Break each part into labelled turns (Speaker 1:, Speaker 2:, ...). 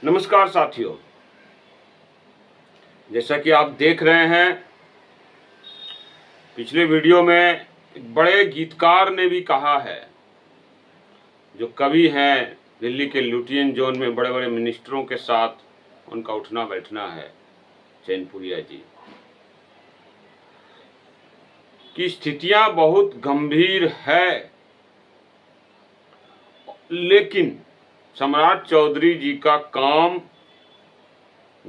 Speaker 1: नमस्कार साथियों, जैसा कि आप देख रहे हैं, पिछले वीडियो में एक बड़े गीतकार ने भी कहा है, जो कवि हैं दिल्ली के लुटियन जोन में बड़े बड़े मिनिस्टरों के साथ उनका उठना बैठना है, चैनपुरिया जी, कि स्थितियां बहुत गंभीर है। लेकिन सम्राट चौधरी जी का काम,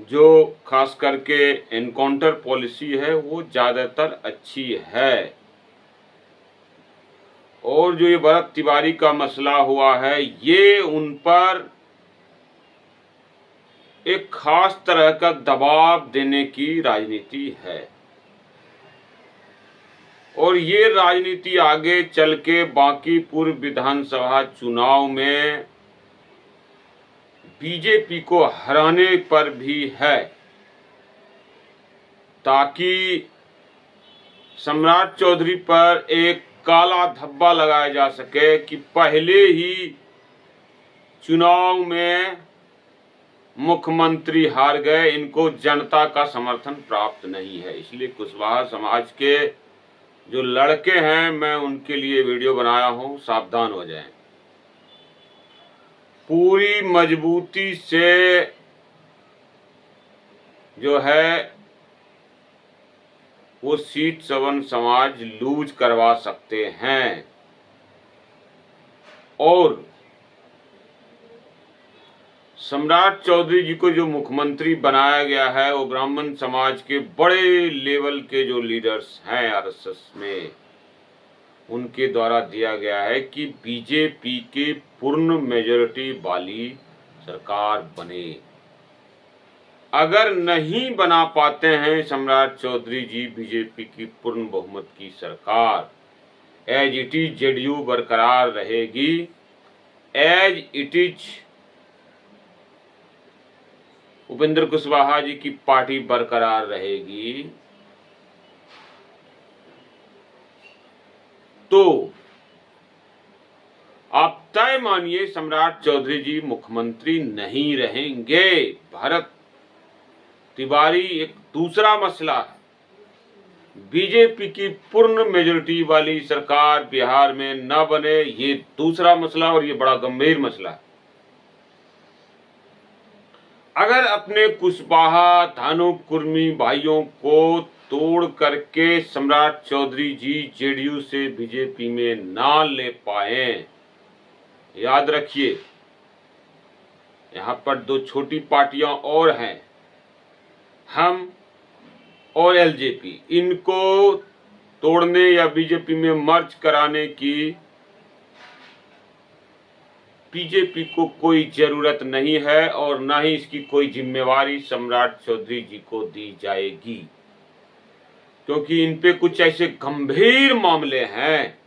Speaker 1: जो खास करके एनकाउंटर पॉलिसी है, वो ज़्यादातर अच्छी है। और जो ये भरत तिवारी का मसला हुआ है, ये उन पर एक खास तरह का दबाव देने की राजनीति है। और ये राजनीति आगे चल के बांकीपुर विधानसभा चुनाव में बीजेपी को हराने पर भी है, ताकि सम्राट चौधरी पर एक काला धब्बा लगाया जा सके कि पहले ही चुनाव में मुख्यमंत्री हार गए, इनको जनता का समर्थन प्राप्त नहीं है। इसलिए कुशवाहा समाज के जो लड़के हैं, मैं उनके लिए वीडियो बनाया हूं, सावधान हो जाएं। पूरी मजबूती से जो है वो सीट सवन समाज लूज करवा सकते हैं। और सम्राट चौधरी जी को जो मुख्यमंत्री बनाया गया है, वो ब्राह्मण समाज के बड़े लेवल के जो लीडर्स हैं आरएसएस में, उनके द्वारा दिया गया है कि बीजेपी के पूर्ण मेजॉरिटी वाली सरकार बने। अगर नहीं बना पाते हैं सम्राट चौधरी जी बीजेपी की पूर्ण बहुमत की सरकार, एज इट इज जेडीयू बरकरार रहेगी, as it is Upendra Kushwaha ji की पार्टी बरकरार रहेगी, तो आप तय मानिए सम्राट चौधरी जी मुख्यमंत्री नहीं रहेंगे। भरत तिवारी एक दूसरा मसला है। बीजेपी की पूर्ण मेजॉरिटी वाली सरकार बिहार में न बने, ये दूसरा मसला, और ये बड़ा गंभीर मसला है। अगर अपने कुशवाहा धानु कुर्मी भाइयों को तोड़ करके सम्राट चौधरी जी जेडीयू से बीजेपी में ना ले पाए, याद रखिए यहां पर दो छोटी पार्टियां और हैं, हम और एलजेपी, इनको तोड़ने या बीजेपी में मर्ज कराने की बीजेपी को कोई जरूरत नहीं है, और ना ही इसकी कोई जिम्मेवारी सम्राट चौधरी जी को दी जाएगी, क्योंकि इन पे कुछ ऐसे गंभीर मामले हैं।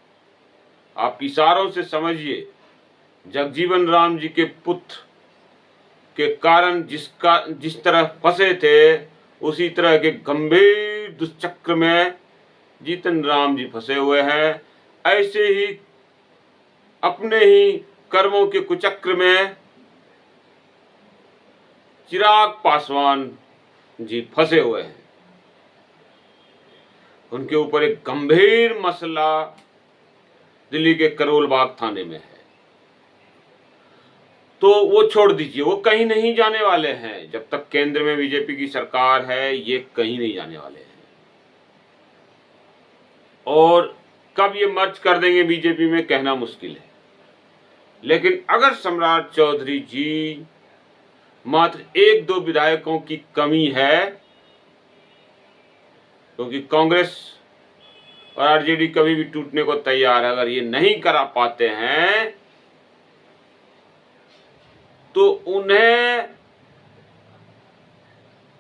Speaker 1: आप इशारों से समझिए, जगजीवन राम जी के पुत्र के कारण जिस तरह फंसे थे, उसी तरह के गंभीर दुष्चक्र में जीतन राम जी फंसे हुए हैं। ऐसे ही अपने ही कर्मों के कुचक्र में चिराग पासवान जी फंसे हुए हैं। उनके ऊपर एक गंभीर मसला दिल्ली के करोल बाग थाने में है, तो वो छोड़ दीजिए, वो कहीं नहीं जाने वाले हैं। जब तक केंद्र में बीजेपी की सरकार है, ये कहीं नहीं जाने वाले हैं। और कब ये मर्ज कर देंगे बीजेपी में, कहना मुश्किल है। लेकिन अगर सम्राट चौधरी जी, मात्र एक दो विधायकों की कमी है, क्योंकि कांग्रेस और आरजेडी कभी भी टूटने को तैयार है, अगर ये नहीं करा पाते हैं तो उन्हें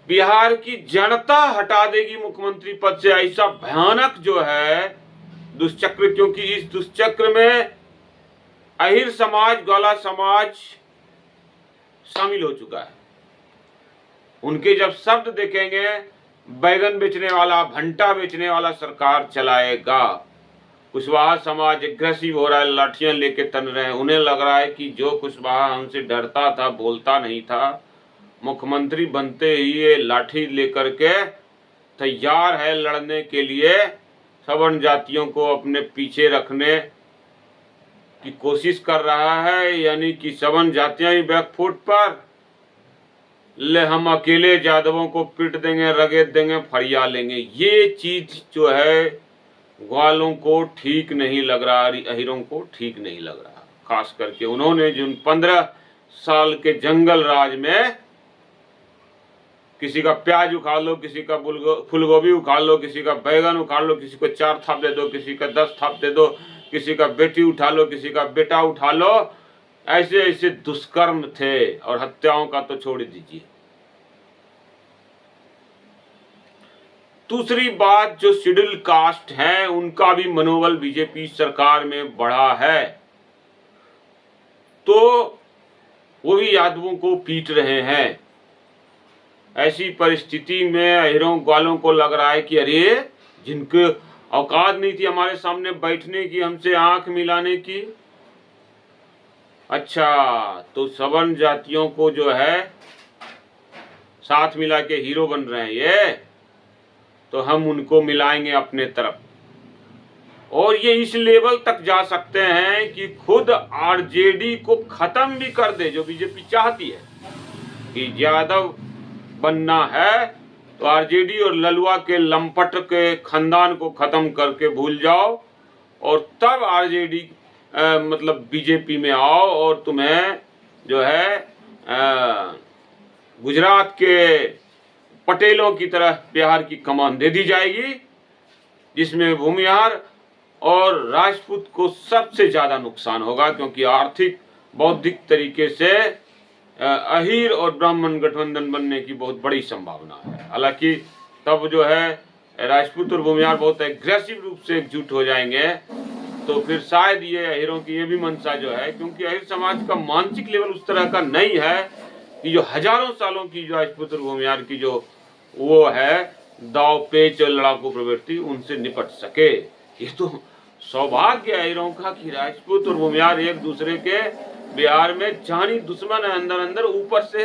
Speaker 1: बिहार की जनता हटा देगी मुख्यमंत्री पद से। ऐसा भयानक जो है दुष्चक्र, क्योंकि इस दुष्चक्र में अहिर समाज, ग्वाला समाज शामिल हो चुका है। उनके जब शब्द देखेंगे, बैगन बेचने वाला, भंटा बेचने वाला सरकार चलाएगा। कुशवाहा समाज एग्रेसिव हो रहा है, लाठियां लेके तन रहे हैं। उन्हें लग रहा है कि जो कुशवाहा हमसे डरता था, बोलता नहीं था, मुख्यमंत्री बनते ही ये लाठी लेकर के तैयार है लड़ने के लिए, सवर्ण जातियों को अपने पीछे रखने की कोशिश कर रहा है। यानी कि सवर्ण जातियां ही बैकफुट पर, ले हम अकेले यादवों को पीट देंगे, रगेद देंगे, फरिया लेंगे। ये चीज जो है ग्वालों को ठीक नहीं लग रहा, अहिरों को ठीक नहीं लग रहा। खास करके उन्होंने जिन 15 साल के जंगल राज में किसी का प्याज उखाड़ लो, किसी का फूलगोभी उखाड़ लो, किसी का बैगन उखाड़ लो, किसी को 4 थाप दे दो, किसी का 10 थाप दे दो, किसी का बेटी उठा लो, किसी का बेटा उठा लो, ऐसे ऐसे दुष्कर्म थे। और हत्याओं का तो छोड़ दीजिए। दूसरी बात, जो शेड्यूल कास्ट है उनका भी मनोबल बीजेपी सरकार में बढ़ा है, तो वो भी यादवों को पीट रहे हैं। ऐसी परिस्थिति में अहिरों ग्वालों को लग रहा है कि अरे, जिनके औकात नहीं थी हमारे सामने बैठने की, हमसे आंख मिलाने की, अच्छा तो सवर्ण जातियों को जो है साथ मिला के हीरो बन रहे हैं ये, तो हम उनको मिलाएंगे अपने तरफ। और ये इस लेवल तक जा सकते हैं कि खुद आरजेडी को खत्म भी कर दे, जो बीजेपी चाहती है कि यादव बनना है तो आरजेडी और ललुआ के लंपट के खानदान को खत्म करके भूल जाओ, और तब आरजेडी मतलब बीजेपी में आओ, और तुम्हें जो है गुजरात के पटेलों की तरह बिहार की कमान दे दी जाएगी, जिसमें भूमिहार और राजपूत को सबसे ज्यादा नुकसान होगा, क्योंकि आर्थिक बौद्धिक तरीके से अहीर और ब्राह्मण गठबंधन बनने की बहुत बड़ी संभावना है। हालांकि तब जो है राजपूत और भूमिहार बहुत एग्रेसिव रूप से एकजुट हो जाएंगे, तो फिर शायद ये अहीरों की ये भी मंशा जो है, क्योंकि अहीर समाज का मानसिक लेवल उस तरह का नहीं है कि जो हजारों सालों की जो राजपूत और भूमिहार की जो वो है दाव पेच और लड़ाकू प्रवृत्ति, उनसे निपट सके। ये तो सौभाग्य है अहीरों का कि राजपूत और भूमिहार एक दूसरे के बिहार में जानी दुश्मन है अंदर अंदर, ऊपर से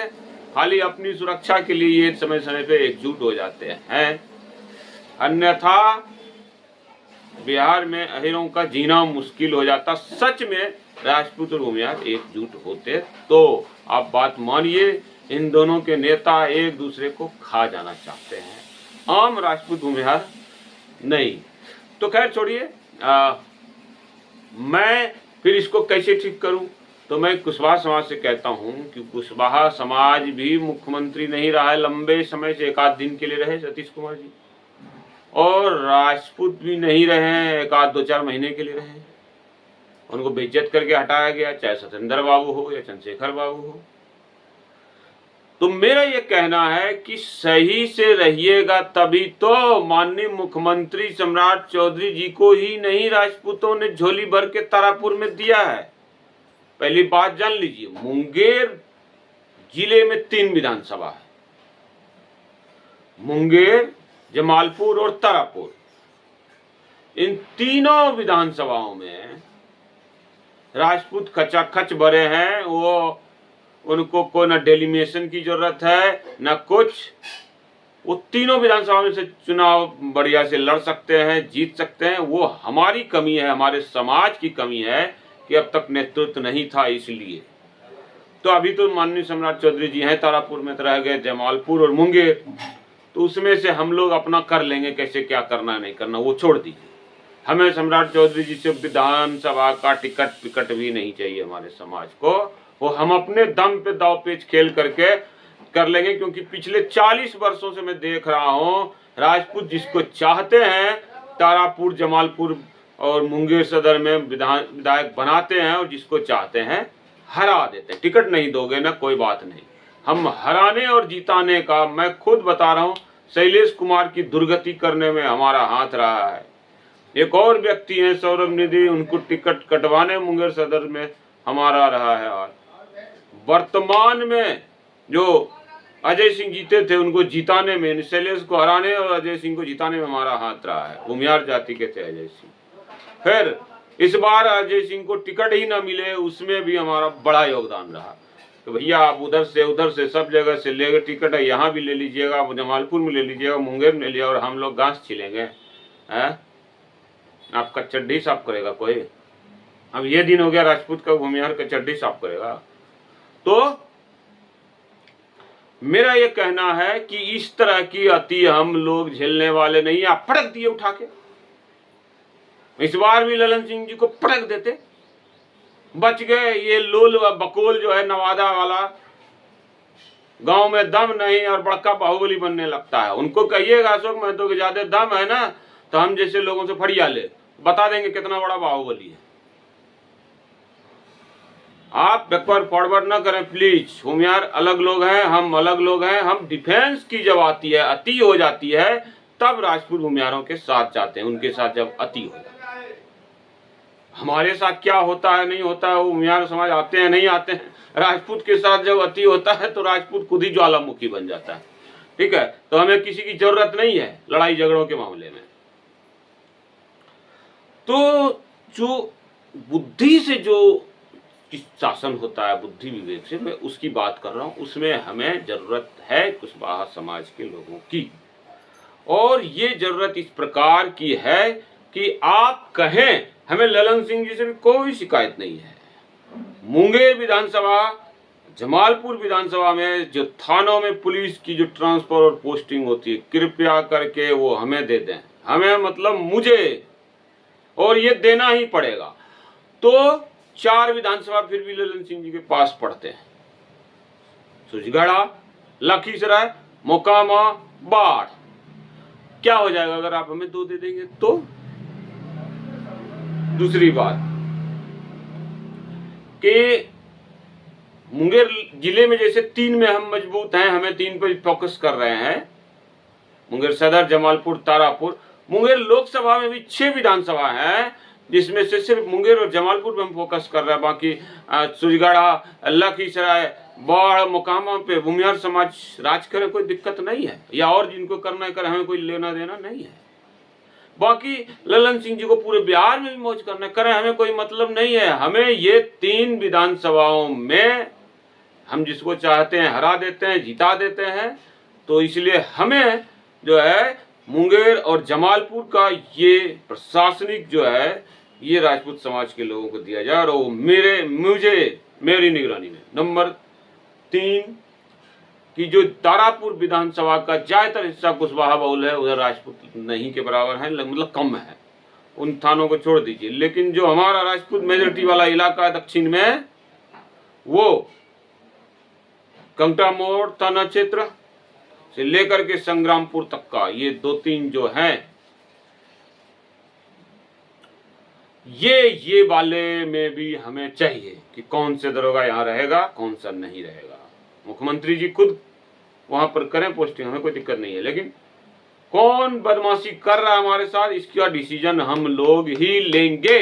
Speaker 1: खाली अपनी सुरक्षा के लिए ये समय समय पे एकजुट हो जाते हैं। अन्यथा बिहार में अहीरों का जीना मुश्किल हो जाता। सच में राजपूत और भूमिहार एकजुट होते तो आप बात मानिए, इन दोनों के नेता एक दूसरे को खा जाना चाहते हैं, आम राजपूत भूमिहार नहीं। तो खैर छोड़िए, मैं फिर इसको कैसे ठीक करूं? तो मैं कुशवाहा समाज से कहता हूं कि कुशवाहा समाज भी मुख्यमंत्री नहीं रहा है लंबे समय से, 1 आध दिन के लिए रहे सतीश कुमार जी, और राजपूत भी नहीं रहे हैं, 1 आध 2 4 महीने के लिए रहे। उनको बेइज्जत करके हटाया गया, चाहे सत्येंद्र बाबू हो या चंद्रशेखर बाबू हो। तो मेरा ये कहना है कि सही से रहिएगा, तभी तो माननीय मुख्यमंत्री सम्राट चौधरी जी को ही नहीं राजपूतों ने झोली भर के तारापुर में दिया है। पहली बात जान लीजिए, मुंगेर जिले में 3 विधानसभा है, मुंगेर, जमालपुर और तारापुर। इन तीनों विधानसभाओं में राजपूत खचाखच भरे हैं। वो उनको कोई ना डेलिमिनेशन की जरूरत है ना कुछ, वो तीनों विधानसभा में से चुनाव बढ़िया से लड़ सकते हैं, जीत सकते हैं। वो हमारी कमी है, हमारे समाज की कमी है कि अब तक नेतृत्व नहीं था। इसलिए तो अभी तो माननीय सम्राट चौधरी जी हैं, तारापुर में तो रह गए जमालपुर और मुंगेर, तो उसमें से हम लोग अपना कर लेंगे, कैसे क्या करना नहीं करना वो छोड़ दीजिए। हमें सम्राट चौधरी जी से विधानसभा का टिकट पिकट भी नहीं चाहिए हमारे समाज को, वो हम अपने दम पे दाव पेच खेल करके कर लेंगे। क्योंकि पिछले 40 वर्षों से मैं देख रहा हूँ, राजपूत जिसको चाहते हैं तारापुर, जमालपुर और मुंगेर सदर में विधायक बनाते हैं, और जिसको चाहते हैं हरा देते हैं। टिकट नहीं दोगे ना, कोई बात नहीं, हम हराने और जिताने का, मैं खुद बता रहा हूँ, शैलेश कुमार की दुर्गति करने में हमारा हाथ रहा है। एक और व्यक्ति हैं सौरभ निधि, उनको टिकट कटवाने मुंगेर सदर में हमारा रहा है। और वर्तमान में जो अजय सिंह जीते थे, उनको जिताने में, शैलेश को हराने और अजय सिंह को जिताने में हमारा हाथ रहा है। भूमिहार जाति के थे अजय सिंह। फिर इस बार अजय सिंह को टिकट ही ना मिले, उसमें भी हमारा बड़ा योगदान रहा। तो भैया आप उधर से सब जगह से लेकर टिकट है, यहाँ भी ले लीजिएगा, आप जमालपुर में ले लीजिएगा, मुंगेर में ले लिया, और हम लोग घास छिलेंगे। है आपका चड्डी साफ करेगा कोई? अब ये दिन हो गया राजपूत का भूमिहार का चड्डी साफ करेगा। तो मेरा ये कहना है कि इस तरह की अति हम लोग झेलने वाले नहीं। आप पटक दिए उठा के, इस बार भी ललन सिंह जी को पटक देते, बच गए। ये लोल व बकोल जो है नवादा वाला, गांव में दम नहीं और बड़का बाहुबली बनने लगता है। उनको कहिएगा अशोक महतो के ज्यादा दम है ना, तो हम जैसे लोगों से फड़िया ले, बता देंगे कितना बड़ा बाहुबली है। आप बैकवर्ड फॉरवर्ड ना करें प्लीज। भूमिहार अलग लोग हैं, हम अलग लोग हैं। हम डिफेंस की जब आती है, अति हो जाती है, तब राजपूत भूमिहारों के साथ जाते हैं। उनके साथ जब अति हो जाती है, हमारे साथ क्या होता है नहीं होता है, वो भूमिहार समाज आते हैं नहीं आते हैं। राजपूत के साथ जब अति होता है तो राजपूत खुद ही ज्वालामुखी बन जाता है। ठीक है, तो हमें किसी की जरूरत नहीं है लड़ाई झगड़ों के मामले में। तो जो बुद्धि से जो शासन होता है, बुद्धि विवेक से, मैं उसकी बात कर रहा हूं। उसमें हमें जरूरत है कुशवाहा समाज के लोगों की, और ये जरूरत इस प्रकार की है कि आप कहें, हमें ललन सिंह जी से भी कोई शिकायत नहीं है। मुंगेर विधानसभा, जमालपुर विधानसभा में जो थानों में पुलिस की जो ट्रांसफर और पोस्टिंग होती है, कृपया करके वो हमें दे दें। हमें मतलब मुझे, और ये देना ही पड़ेगा। तो 4 विधानसभा फिर भी ललन सिंह जी के पास पड़ते हैं, सुजगढ़ा, लखीसराय, मोकामा, बाढ़। क्या हो जाएगा अगर आप हमें 2 दे देंगे तो? दूसरी बात कि मुंगेर जिले में जैसे 3 में हम मजबूत हैं, हमें 3 पर फोकस कर रहे हैं, मुंगेर सदर, जमालपुर, तारापुर। मुंगेर लोकसभा में भी 6 विधानसभा हैं, जिसमें से सिर्फ मुंगेर और जमालपुर में हम फोकस कर रहे हैं। बाकी सुजगढ़ा, लखीसराय, बाढ़, मोकामा पे भूमिहार समाज राज करे, कोई दिक्कत नहीं है, या और जिनको करना है कर, हमें कोई लेना देना नहीं है। बाकी ललन सिंह जी को पूरे बिहार में भी मौज करना करें, हमें कोई मतलब नहीं है। हमें ये 3 विधानसभाओं में हम जिसको चाहते हैं हरा देते हैं, जिता देते हैं। तो इसलिए हमें जो है मुंगेर और जमालपुर का ये प्रशासनिक जो है, ये राजपूत समाज के लोगों को दिया जाए, और वो मेरी निगरानी में। नंबर 3 कि जो तारापुर विधानसभा का ज्यादातर हिस्सा कुशवाहा बहुल है, उधर राजपूत नहीं के बराबर है, मतलब कम है, उन थानों को छोड़ दीजिए। लेकिन जो हमारा राजपूत मेजोरिटी वाला इलाका दक्षिण में, वो कंटा मोड़ थाना क्षेत्र से लेकर के संग्रामपुर तक का, ये 2-3 जो हैं, ये वाले में भी हमें चाहिए कि कौन से दरोगा यहाँ रहेगा, कौन सा नहीं रहेगा। मुख्यमंत्री जी खुद वहां पर करें पोस्टिंग, हमें कोई दिक्कत नहीं है, लेकिन कौन बदमाशी कर रहा है हमारे साथ, इसका डिसीजन हम लोग ही लेंगे।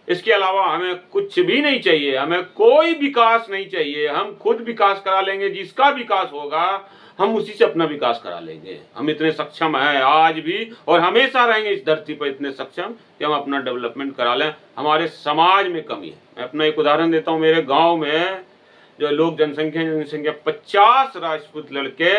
Speaker 1: इसके अलावा हमें कुछ भी नहीं चाहिए, हमें कोई विकास नहीं चाहिए। हम खुद विकास करा लेंगे, जिसका विकास होगा हम उसी से अपना विकास करा लेंगे। हम इतने सक्षम हैं आज भी, और हमेशा रहेंगे इस धरती पर इतने सक्षम कि हम अपना डेवलपमेंट करा लें। हमारे समाज में कमी है। मैं अपना एक उदाहरण देता हूँ। मेरे गांव में जो लोग जनसंख्या 50 राजपूत लड़के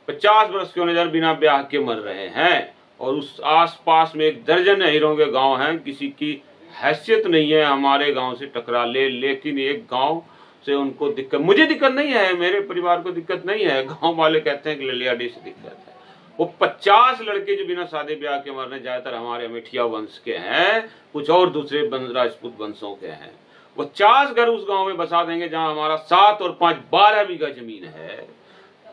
Speaker 1: 50 वर्ष के होने जा बिना ब्याह के मर रहे हैं, और उस आसपास में 1 दर्जन हीरों के गांव हैं। किसी की हैसियत नहीं है हमारे गांव से टकरा ले, लेकिन एक गांव से उनको दिक्कत, मुझे दिक्कत नहीं है, मेरे परिवार को दिक्कत नहीं है, गांव वाले कहते हैं कि ललियाडी से दिक्कत है। वो 50 लड़के जो बिना शादी ब्याह के मरने, ज्यादातर हमारे अमेठिया वंश के हैं, कुछ और दूसरे राजपूत वंशों के हैं। वो 50 घर उस गांव में बसा देंगे जहां हमारा 7 और 5 12 बीघा जमीन है।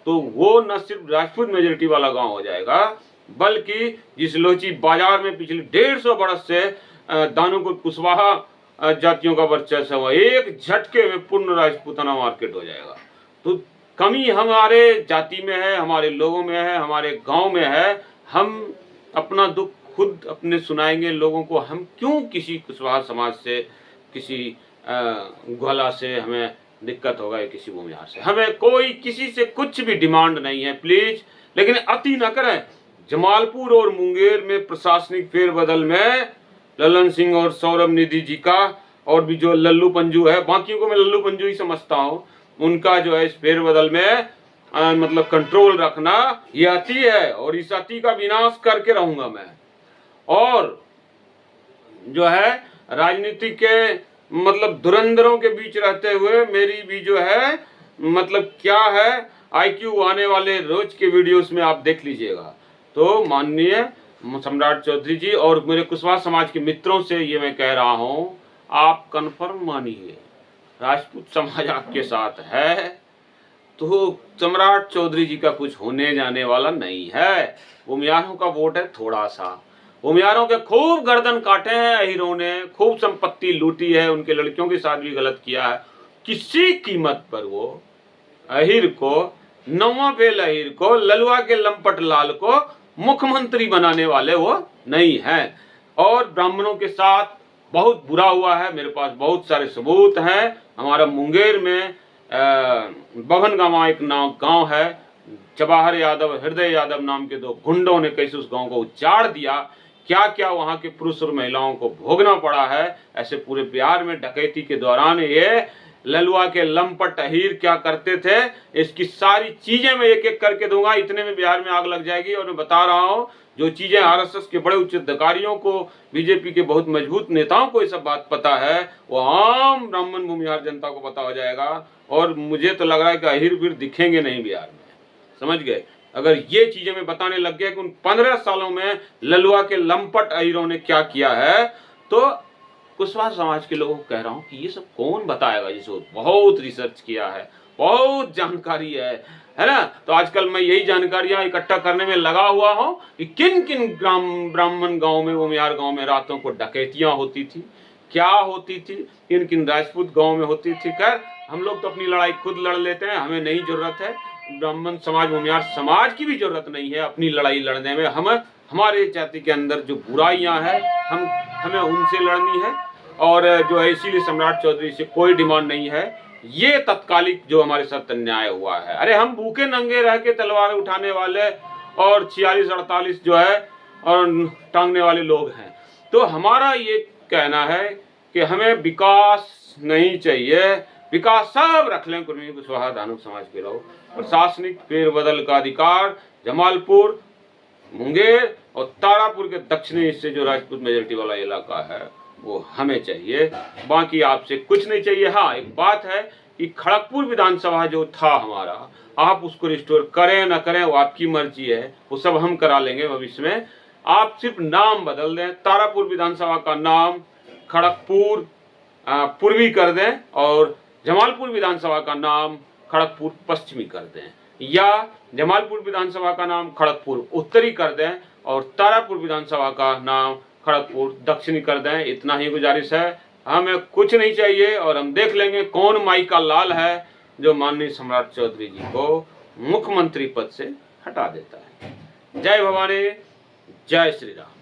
Speaker 1: तो वो न सिर्फ राजपूत मेजोरिटी वाला गांव हो जाएगा, बल्कि जिस लोची बाजार में पिछले 150 बरस से दानों को कुशवाहा जातियों का वर्चस्व है, एक झटके में पूर्ण राजपूताना मार्केट हो जाएगा। तो कमी हमारे जाति में है, हमारे लोगों में है, हमारे गांव में है। हम अपना दुख खुद अपने सुनाएंगे लोगों को। हम क्यों किसी कुशवाहा समाज से, किसी ग्वाला से हमें दिक्कत होगा या किसी भूमिहार से? हमें कोई किसी से कुछ भी डिमांड नहीं है प्लीज, लेकिन अति न करें। जमालपुर और मुंगेर में प्रशासनिक फेरबदल में ललन सिंह और सौरभ निधि जी का, और भी जो लल्लू पंजू है, बाकियों को मैं लल्लू पंजू ही समझता हूँ, उनका जो है इस फेरबदल में मतलब कंट्रोल रखना, ये अति है और इस अति का विनाश करके रहूंगा मैं। और जो है राजनीति के मतलब धुरंधरों के बीच रहते हुए मेरी भी जो है मतलब क्या है IQ आने वाले रोज के वीडियोस में आप देख लीजिएगा। तो माननीय सम्राट चौधरी जी और मेरे कुशवाहा समाज के मित्रों से ये मैं कह रहा हूँ, आप कन्फर्म मानिए राजपूत समाज आपके साथ है तो सम्राट चौधरी जी का कुछ होने जाने वाला नहीं है। भूमियारों का वोट है थोड़ा सा, भूमियारों के खूब गर्दन काटे हैं अहीरों ने, खूब संपत्ति लूटी है, उनके लड़कियों के साथ भी गलत किया है। किसी कीमत पर वो अहीर को, नौवा बेल अहीर को, ललुआ के लंपट लाल को मुख्यमंत्री बनाने वाले वो नहीं हैं। और ब्राह्मणों के साथ बहुत बुरा हुआ है, मेरे पास बहुत सारे सबूत हैं। हमारा मुंगेर में बभन गांव एक गांव है, जवाहर यादव, हृदय यादव नाम के दो गुंडों ने कैसे उस गांव को उजाड़ दिया, क्या क्या वहां के पुरुष और महिलाओं को भोगना पड़ा है। ऐसे पूरे बिहार में डकैती के दौरान ये ललुआ के लंपट अहीर क्या करते थे, इसकी सारी चीजें मैं एक एक करके दूंगा। इतने में बिहार में आग लग जाएगी। और मैं बता रहा हूं जो चीजें RSS के बड़े उच्च अधिकारियों को, बीजेपी के बहुत मजबूत नेताओं को ये सब बात पता है, वो आम ब्राह्मण भूमिहार जनता को पता हो जाएगा। और मुझे तो लग रहा है कि अहीर भी दिखेंगे नहीं बिहार में, समझ गए। अगर ये चीजें मैं बताने लग गया कि उन 15 सालों में ललुआ के लंपट अहीरों ने क्या किया है, तो कुशवाहा समाज के लोगों को कह रहा हूं कि ये सब कौन बताएगा, जिसको बहुत रिसर्च किया है, बहुत जानकारी है ना। तो आजकल मैं यही जानकारियां इकट्ठा करने में लगा हुआ हूं कि किन किन ब्राह्मण गांव में, भूमिहार गांव में रातों को डकैतियां होती थी, क्या होती थी, किन किन राजपूत गांव में होती थी। खैर हम लोग तो अपनी लड़ाई खुद लड़ लेते हैं, हमें नहीं जरूरत है, ब्राह्मण समाज, भूमिहार समाज की भी जरूरत नहीं है अपनी लड़ाई लड़ने में। हमें हमारे जाति के अंदर जो बुराइयां हैं हमें उनसे लड़नी है। और जो है इसीलिए सम्राट चौधरी से कोई डिमांड नहीं है। ये तत्कालिक जो हमारे साथ अन्याय हुआ है, अरे हम भूखे नंगे रह के तलवार उठाने वाले और 46-48 जो है और टांगने वाले लोग हैं। तो हमारा ये कहना है कि हमें विकास नहीं चाहिए, विकास सब रख लें कुर्मी कुशवाहा दानव समाज के लोग। प्रशासनिक फेरबदल का अधिकार जमालपुर, मुंगेर और तारापुर के दक्षिणी हिस्से जो राजपूत मेजोरिटी वाला इलाका है वो हमें चाहिए, बाकी आपसे कुछ नहीं चाहिए। हाँ एक बात है कि खड़गपुर विधानसभा जो था हमारा, आप उसको रिस्टोर करें ना करें वो आपकी मर्जी है, वो सब हम करा लेंगे भविष्य में। आप सिर्फ नाम बदल दें, तारापुर विधानसभा का नाम खड़गपुर पूर्वी कर दें और जमालपुर विधानसभा का नाम खड़गपुर पश्चिमी कर दें, या जमालपुर विधानसभा का नाम खड़गपुर उत्तरी कर दें और तारापुर विधानसभा का नाम खड़गपुर दक्षिणी कर दें। इतना ही गुजारिश है, हमें कुछ नहीं चाहिए और हम देख लेंगे कौन माई का लाल है जो माननीय सम्राट चौधरी जी को मुख्यमंत्री पद से हटा देता है। जय भवानी, जय श्री राम।